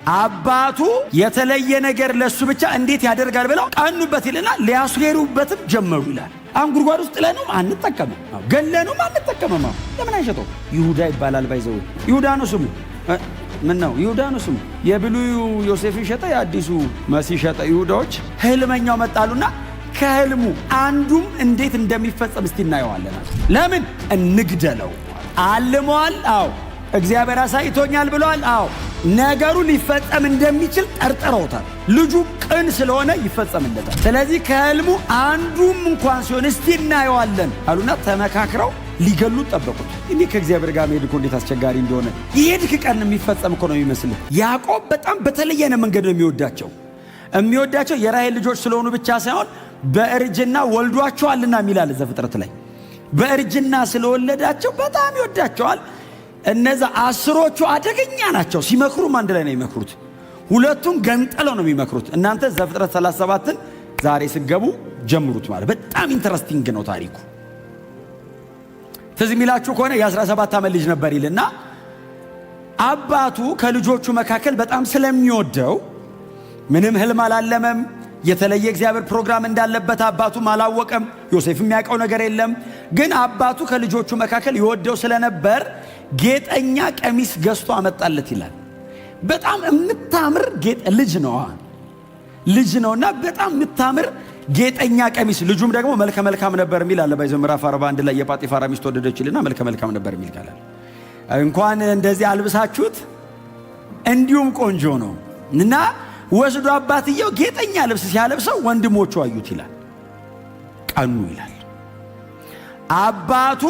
አባቱ የተለየ ነገር ለሱ ብቻ እንዴት ያደርጋል ብለው ቀኑበት ይልና ሊያስገሩበትም ጀመሩ ይላል። አሁን ጉድጓድ ውስጥ ለነው አንጠቀምም፣ ገለነው አንጠቀምም። ለምን አይሸጠው? ይሁዳ ይባላል። ባይዘው ይሁዳ ነው ስሙ። ምን ነው ይሁዳ ነው ስሙ። የብሉዩ ዮሴፍን ሸጠ፣ የአዲሱ መሲህ ሸጠ። ይሁዳዎች ህልመኛው መጣሉና ከህልሙ አንዱም እንዴት እንደሚፈጸም እስቲ እናየዋለን። ለምን እንግደለው? አልሟል። አዎ እግዚአብሔር አሳይቶኛል ብሏል። አዎ ነገሩ ሊፈጸም እንደሚችል ጠርጥረውታል። ልጁ ቅን ስለሆነ ይፈጸምለታል። ስለዚህ ከህልሙ አንዱም እንኳን ሲሆን እስቲ እናየዋለን አሉና ተመካክረው ሊገሉት ጠበቁት። እንዴ ከእግዚአብሔር ጋር መሄድ እኮ እንዴት አስቸጋሪ እንደሆነ ይሄድክ ቀን የሚፈጸም እኮ ነው የሚመስል። ያዕቆብ በጣም በተለየ መንገድ ነው የሚወዳቸው የራሔል ልጆች ስለሆኑ ብቻ ሳይሆን በእርጅና ወልዷቸዋልና የሚላል ዘፍጥረት ላይ በእርጅና ስለወለዳቸው በጣም ይወዳቸዋል። እነዛ አስሮቹ አደገኛ ናቸው። ሲመክሩም አንድ ላይ ነው የሚመክሩት። ሁለቱም ገንጠለው ነው የሚመክሩት። እናንተ ዘፍጥረት 37ን ዛሬ ስገቡ ጀምሩት። ማለት በጣም ኢንተረስቲንግ ነው ታሪኩ። ትዝ የሚላችሁ ከሆነ የ17 ዓመት ልጅ ነበር ይልና አባቱ ከልጆቹ መካከል በጣም ስለሚወደው ምንም ህልም አላለመም። የተለየ እግዚአብሔር ፕሮግራም እንዳለበት አባቱም አላወቀም። ዮሴፍ የሚያውቀው ነገር የለም። ግን አባቱ ከልጆቹ መካከል ይወደው ስለነበር ጌጠኛ ቀሚስ ገዝቶ አመጣለት ይላል። በጣም የምታምር ልጅ ነውና በጣም የምታምር ጌጠኛ ቀሚስ። ልጁም ደግሞ መልከ መልካም ነበር የሚል አለ። ባይዘው ምዕራፍ 41 ላይ የጳጢፋራ ሚስት ወደደችልና መልከ መልካም ነበር የሚል ቃል። እንኳን እንደዚህ አልብሳችሁት እንዲሁም ቆንጆ ነው እና ወስዶ አባትየው ጌጠኛ ልብስ ሲያለብሰው ወንድሞቹ አዩት ይላል። ቀኑ ይላል። አባቱ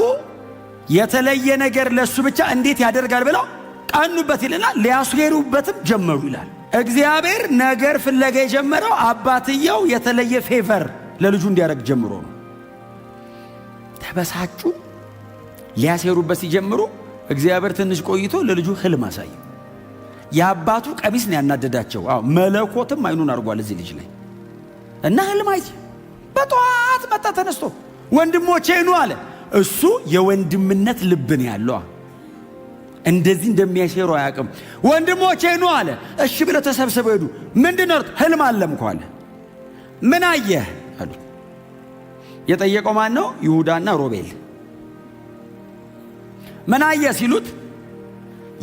የተለየ ነገር ለሱ ብቻ እንዴት ያደርጋል ብለው ቀኑበት ይልና ሊያስገሩበትም ጀመሩ ይላል። እግዚአብሔር ነገር ፍለጋ የጀመረው አባትየው የተለየ ፌቨር ለልጁ እንዲያደርግ ጀምሮ ነው። ተበሳጩ። ሊያስገሩበት ሲጀምሩ እግዚአብሔር ትንሽ ቆይቶ ለልጁ ህልም አሳየ። የአባቱ ቀሚስ ነው ያናደዳቸው። መለኮትም አይኑን አድርጓል እዚህ ልጅ ላይ እና ህልም አየ። በጠዋት መጣ ተነስቶ ወንድሞቼ ኑ አለ። እሱ የወንድምነት ልብን ያለው እንደዚህ እንደሚያሸሩ አያውቅም። ወንድሞቼ ኑ አለ። እሺ ብለው ተሰብስበው ሄዱ። ምንድነው? ህልም አለምኩ አለ። ምን አየህ አሉ። የጠየቀው ማን ነው? ይሁዳና ሮቤል። ምን አየህ ሲሉት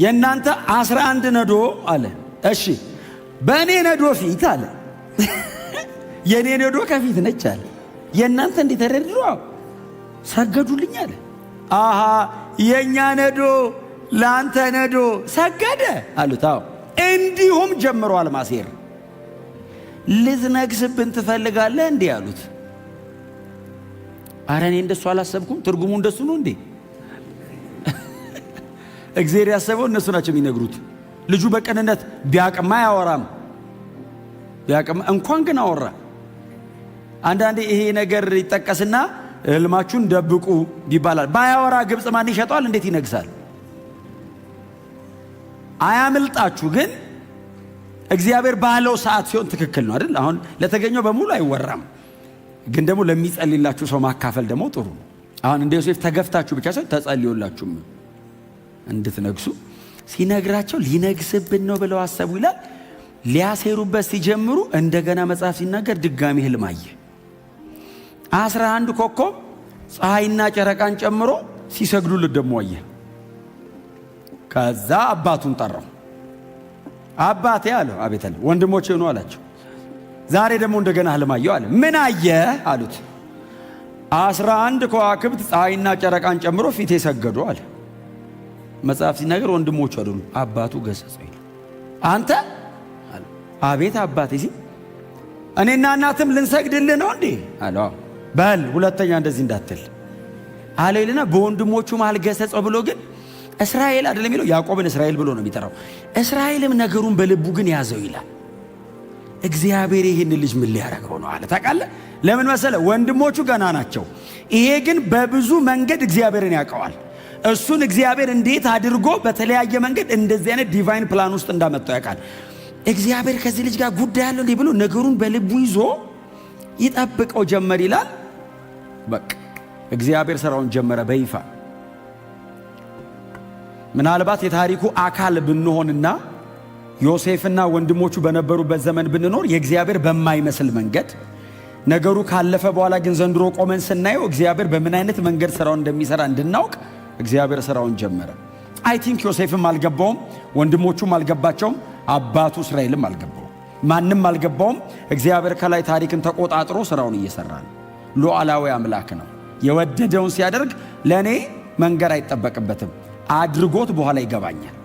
የእናንተ 11 ነዶ አለ። እሺ በእኔ ነዶ ፊት አለ። የእኔ ነዶ ከፊት ነች አለ። የእናንተ እንዴት ተደርድሮ ሰገዱልኝ አለ። አሃ የእኛ ነዶ ለአንተ ነዶ ሰገደ አሉት። አዎ እንዲሁም ጀምሯል ማሴር። ልትነግስብን ትፈልጋለህ እንዴ አሉት። አረ እኔ እንደሱ አላሰብኩም። ትርጉሙ እንደሱ ነው እንዴ? እግዚአብሔር ያሰበው እነሱ ናቸው የሚነግሩት። ልጁ በቀንነት ቢያቅማ አያወራም። ቢያቅማ እንኳን ግን አወራ። አንዳንዴ ይሄ ነገር ይጠቀስና ህልማችሁን ደብቁ ይባላል። ባያወራ ግብጽ ማን ይሸጣል? እንዴት ይነግሳል? አያምልጣችሁ። ግን እግዚአብሔር ባለው ሰዓት ሲሆን ትክክል ነው አይደል? አሁን ለተገኘው በሙሉ አይወራም። ግን ደግሞ ለሚጸልይላችሁ ሰው ማካፈል ደግሞ ጥሩ ነው። አሁን እንደ ዮሴፍ ተገፍታችሁ ብቻ ሳይሆን ተጸልዮላችሁም እንድትነግሱ ሲነግራቸው ሊነግስብን ነው ብለው አሰቡ ይላል። ሊያሴሩበት ሲጀምሩ እንደገና መጽሐፍ ሲናገር ድጋሚ ህልም አየ። 11 ኮከብ ፀሐይና ጨረቃን ጨምሮ ሲሰግዱለት ደግሞ አየ። ከዛ አባቱን ጠራው። አባቴ አለው። አቤት አለ። ወንድሞቼ ነው አላቸው። ዛሬ ደግሞ እንደገና ህልም አየሁ አለ። ምን አየ አሉት። 11 ከዋክብት ፀሐይና ጨረቃን ጨምሮ ፊቴ ሰገዱ አለ። መጽሐፍ ሲናገር ወንድሞቹ አይደሉም፣ አባቱ ገሰጸው ይላል። አንተ አለ። አቤት አባቴ ሲል እኔና እናትም ልንሰግድልህ ነው እንዴ አለው። በል ሁለተኛ እንደዚህ እንዳትል አለ ይልና በወንድሞቹ መሃል ገሰጸው ብሎ ግን እስራኤል አይደለም የሚለው ያዕቆብን እስራኤል ብሎ ነው የሚጠራው። እስራኤልም ነገሩን በልቡ ግን ያዘው ይላል። እግዚአብሔር ይህን ልጅ ምን ሊያደርገው ነው አለ። ታውቃለህ ለምን መሰለህ? ወንድሞቹ ገና ናቸው። ይሄ ግን በብዙ መንገድ እግዚአብሔርን ያውቀዋል። እሱን እግዚአብሔር እንዴት አድርጎ በተለያየ መንገድ እንደዚህ አይነት ዲቫይን ፕላን ውስጥ እንዳመጣው ያውቃል። እግዚአብሔር ከዚህ ልጅ ጋር ጉዳይ ያለው እንዴ ብሎ ነገሩን በልቡ ይዞ ይጠብቀው ጀመር ይላል። በቃ እግዚአብሔር ሥራውን ጀመረ በይፋ። ምናልባት የታሪኩ አካል ብንሆንና ዮሴፍና ወንድሞቹ በነበሩበት ዘመን ብንኖር የእግዚአብሔር በማይመስል መንገድ ነገሩ ካለፈ በኋላ ግን ዘንድሮ ቆመን ስናየው እግዚአብሔር በምን አይነት መንገድ ስራውን እንደሚሰራ እንድናውቅ እግዚአብሔር ስራውን ጀመረ። አይ ቲንክ ዮሴፍም አልገባውም፣ ወንድሞቹም አልገባቸውም፣ አባቱ እስራኤልም አልገባውም፣ ማንም አልገባውም። እግዚአብሔር ከላይ ታሪክን ተቆጣጥሮ ስራውን እየሰራ ነው። ሉዓላዊ አምላክ ነው። የወደደውን ሲያደርግ ለእኔ መንገር አይጠበቅበትም። አድርጎት በኋላ ይገባኛል።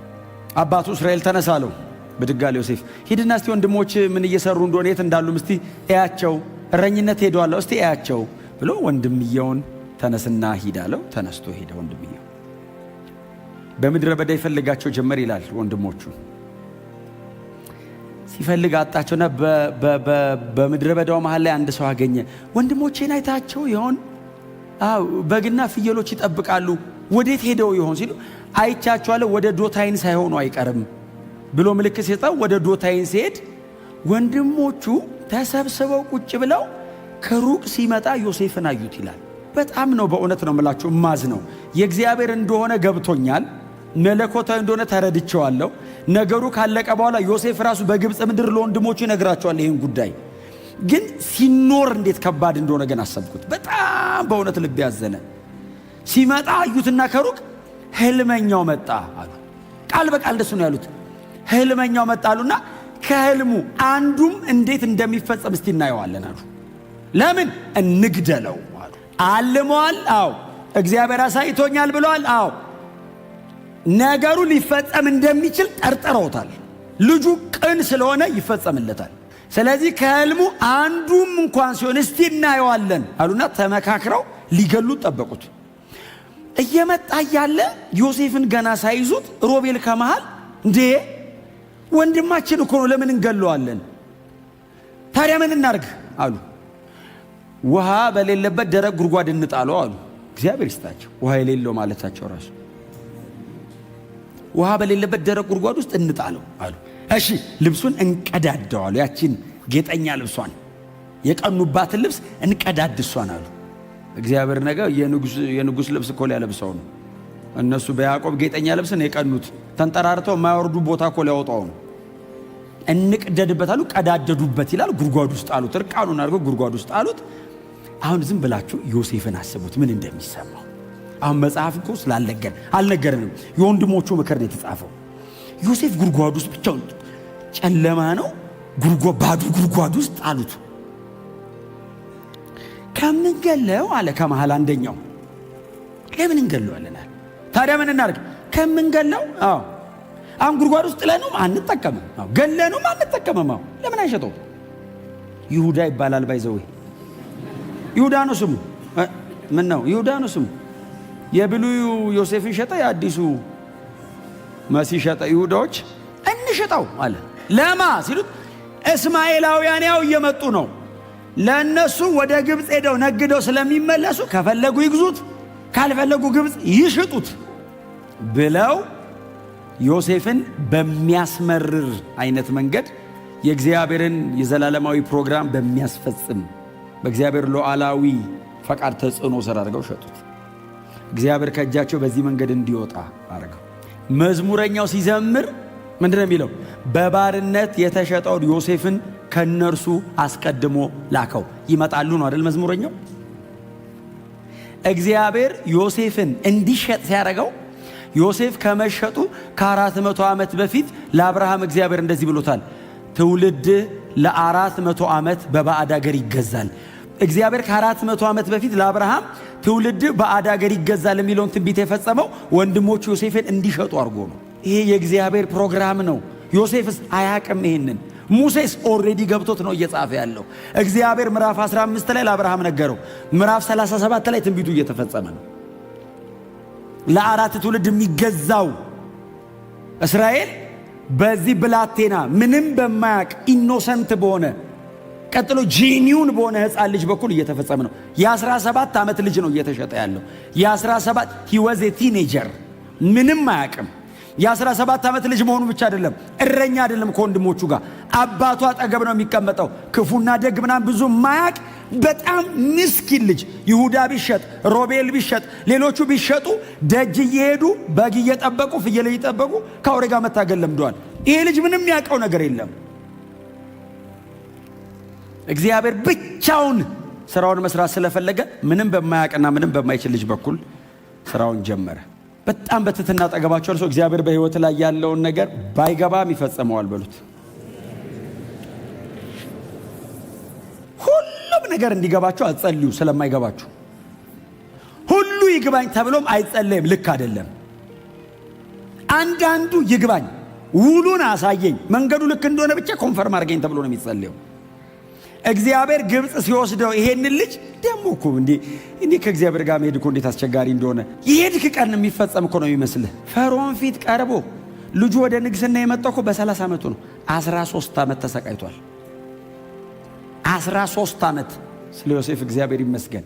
አባቱ እስራኤል ተነሳለው ብድጋል ዮሴፍ ሂድና እስቲ ወንድሞች ምን እየሰሩ እንደሆነ የት እንዳሉም እስቲ እያቸው፣ እረኝነት ሄደዋለሁ እስቲ እያቸው ብሎ ወንድምየውን ተነስና ሂዳለው። ተነስቶ ሄደ። ወንድምየው በምድረ በዳ ይፈልጋቸው ጀመር ይላል። ወንድሞቹ ሲፈልግ አጣቸውና በምድረ በዳው መሃል ላይ አንድ ሰው አገኘ። ወንድሞቼን አይታቸው ይሆን? በግና ፍየሎች ይጠብቃሉ፣ ወዴት ሄደው ይሆን ሲሉ አይቻቸዋለሁ፣ ወደ ዶታይን ሳይሆኑ አይቀርም ብሎ ምልክት ሲሰጠው ወደ ዶታይን ሲሄድ ወንድሞቹ ተሰብስበው ቁጭ ብለው ከሩቅ ሲመጣ ዮሴፍን አዩት ይላል። በጣም ነው በእውነት ነው የምላችሁ ማዝ ነው። የእግዚአብሔር እንደሆነ ገብቶኛል፣ መለኮታዊ እንደሆነ ተረድቼዋለሁ። ነገሩ ካለቀ በኋላ ዮሴፍ ራሱ በግብፅ ምድር ለወንድሞቹ ይነግራቸዋል ይህን ጉዳይ። ግን ሲኖር እንዴት ከባድ እንደሆነ ግን አሰብኩት። በጣም በእውነት ልብ ያዘነ። ሲመጣ አዩትና ከሩቅ ህልመኛው መጣ አሉ። ቃል በቃል እንደሱ ነው ያሉት። ህልመኛው መጣ አሉና ከህልሙ አንዱም እንዴት እንደሚፈጸም እስቲ እናየዋለን አሉ። ለምን እንግደለው አሉ። አልመዋል። አዎ እግዚአብሔር አሳይቶኛል ብለዋል። አዎ ነገሩ ሊፈጸም እንደሚችል ጠርጥረውታል። ልጁ ቅን ስለሆነ ይፈጸምለታል። ስለዚህ ከህልሙ አንዱም እንኳን ሲሆን እስቲ እናየዋለን አሉና ተመካክረው ሊገሉት ጠበቁት። እየመጣ ያለ ዮሴፍን ገና ሳይዙት ሮቤል ከመሃል እንዴ ወንድማችን እኮ ነው፣ ለምን እንገለዋለን? ታዲያ ምን እናርግ አሉ። ውሃ በሌለበት ደረቅ ጉድጓድ እንጣለው አሉ። እግዚአብሔር ይስጣቸው። ውሃ የሌለው ማለታቸው ራሱ ውሃ በሌለበት ደረቅ ጉድጓድ ውስጥ እንጣለው አሉ። እሺ ልብሱን እንቀዳደዋሉ። ያቺን ጌጠኛ ልብሷን የቀኑባትን ልብስ እንቀዳድ እሷን አሉ። እግዚአብሔር ነገር የንጉሥ ልብስ እኮ ሊያለብሰው ነው። እነሱ በያዕቆብ ጌጠኛ ልብስን የቀኑት ተንጠራርተው የማይወርዱ ቦታ እኮ ሊያወጣው ነው። እንቅደድበት አሉ። ቀዳደዱበት ይላል። ጉድጓድ ውስጥ አሉት። እርቃኑን አድርገው ጉድጓድ ውስጥ አሉት። አሁን ዝም ብላችሁ ዮሴፍን አስቡት ምን እንደሚሰማው። አሁን መጽሐፍ እኮ አልነገረንም። የወንድሞቹ ምክር ነው የተጻፈው። ዮሴፍ ጉድጓድ ውስጥ ብቻውን ጨለማ ነው፣ ባዶ ጉድጓድ ውስጥ አሉት። ከምንገለው አለ ከመሃል አንደኛው ለምን እንገለዋለን? ታዲያ ምን እናርግ? ከምንገለው አሁን ጉድጓድ ውስጥ ለነውም አንጠቀምም፣ ገለነውም አንጠቀምም። ለምን አይሸጠው? ይሁዳ ይባላል። ባይዘው ይሁዳ ነው ስሙ። ምን ነው ይሁዳ ነው ስሙ። የብሉዩ ዮሴፍን ሸጠ፣ የአዲሱ መሲህ ሸጠ። ይሁዳዎች እንሸጠው አለ። ለማ ሲሉት እስማኤላውያን ያው እየመጡ ነው፣ ለነሱ ወደ ግብፅ ሄደው ነግደው ስለሚመለሱ ከፈለጉ ይግዙት፣ ካልፈለጉ ግብፅ ይሽጡት ብለው ዮሴፍን በሚያስመርር አይነት መንገድ የእግዚአብሔርን የዘላለማዊ ፕሮግራም በሚያስፈጽም በእግዚአብሔር ሉዓላዊ ፈቃድ ተጽዕኖ ስር አድርገው ሸጡት። እግዚአብሔር ከእጃቸው በዚህ መንገድ እንዲወጣ አድርገው። መዝሙረኛው ሲዘምር ምንድነው የሚለው? በባርነት የተሸጠውን ዮሴፍን ከነርሱ አስቀድሞ ላከው። ይመጣሉ ነው አይደል መዝሙረኛው? እግዚአብሔር ዮሴፍን እንዲሸጥ ሲያደርገው ዮሴፍ ከመሸጡ ከ400 ዓመት በፊት ለአብርሃም እግዚአብሔር እንደዚህ ብሎታል፣ ትውልድ ለ400 ዓመት በባዕድ አገር ይገዛል። እግዚአብሔር ከ400 ዓመት በፊት ለአብርሃም ትውልድ ባዕድ አገር ይገዛል የሚለውን ትንቢት የፈጸመው ወንድሞቹ ዮሴፍን እንዲሸጡ አድርጎ ነው። ይሄ የእግዚአብሔር ፕሮግራም ነው። ዮሴፍስ አያቅም ይሄንን። ሙሴስ ኦልሬዲ ገብቶት ነው እየጻፈ ያለው። እግዚአብሔር ምዕራፍ 15 ላይ ለአብርሃም ነገረው። ምዕራፍ 37 ላይ ትንቢቱ እየተፈጸመ ነው። ለአራት ትውልድ የሚገዛው እስራኤል በዚህ ብላቴና ምንም በማያቅ ኢኖሰንት በሆነ ቀጥሎ ጄኒውን በሆነ ሕፃን ልጅ በኩል እየተፈጸመ ነው። የ17 ዓመት ልጅ ነው እየተሸጠ ያለው። የ17 ሂወዝ ቲኔጀር ምንም አያቅም። የ17 ዓመት ልጅ መሆኑ ብቻ አይደለም፣ እረኛ አይደለም። ከወንድሞቹ ጋር አባቱ አጠገብ ነው የሚቀመጠው። ክፉና ደግ ምናምን ብዙ ማያቅ በጣም ምስኪን ልጅ። ይሁዳ ቢሸጥ፣ ሮቤል ቢሸጥ፣ ሌሎቹ ቢሸጡ ደጅ እየሄዱ በግ እየጠበቁ ፍየል እየጠበቁ ከአውሬ ጋር መታገል ለምደዋል። ይሄ ልጅ ምንም ያውቀው ነገር የለም። እግዚአብሔር ብቻውን ስራውን መስራት ስለፈለገ ምንም በማያውቅና ምንም በማይችል ልጅ በኩል ስራውን ጀመረ። በጣም በትህትና አጠገባቸው ሰው እግዚአብሔር በህይወት ላይ ያለውን ነገር ባይገባም ይፈጽመዋል በሉት። ሁሉም ነገር እንዲገባችሁ አትጸልዩ። ስለማይገባችሁ ሁሉ ይግባኝ ተብሎም አይጸለይም። ልክ አይደለም። አንዳንዱ ይግባኝ፣ ውሉን አሳየኝ፣ መንገዱ ልክ እንደሆነ ብቻ ኮንፈርም አድርገኝ ተብሎ ነው የሚጸለየው። እግዚአብሔር ግብጽ ሲወስደው ይሄንን ልጅ ደሞ እኮ እንዴ ከእግዚአብሔር ጋር መሄድ እኮ እንዴት አስቸጋሪ እንደሆነ ይሄድክ ቀን የሚፈጸም እኮ ነው የሚመስልህ። ፈርዖን ፊት ቀርቦ ልጁ ወደ ንግስና የመጣው እኮ በ30 ዓመቱ ነው። 13 ዓመት ተሰቃይቷል። 13 ዓመት። ስለ ዮሴፍ እግዚአብሔር ይመስገን።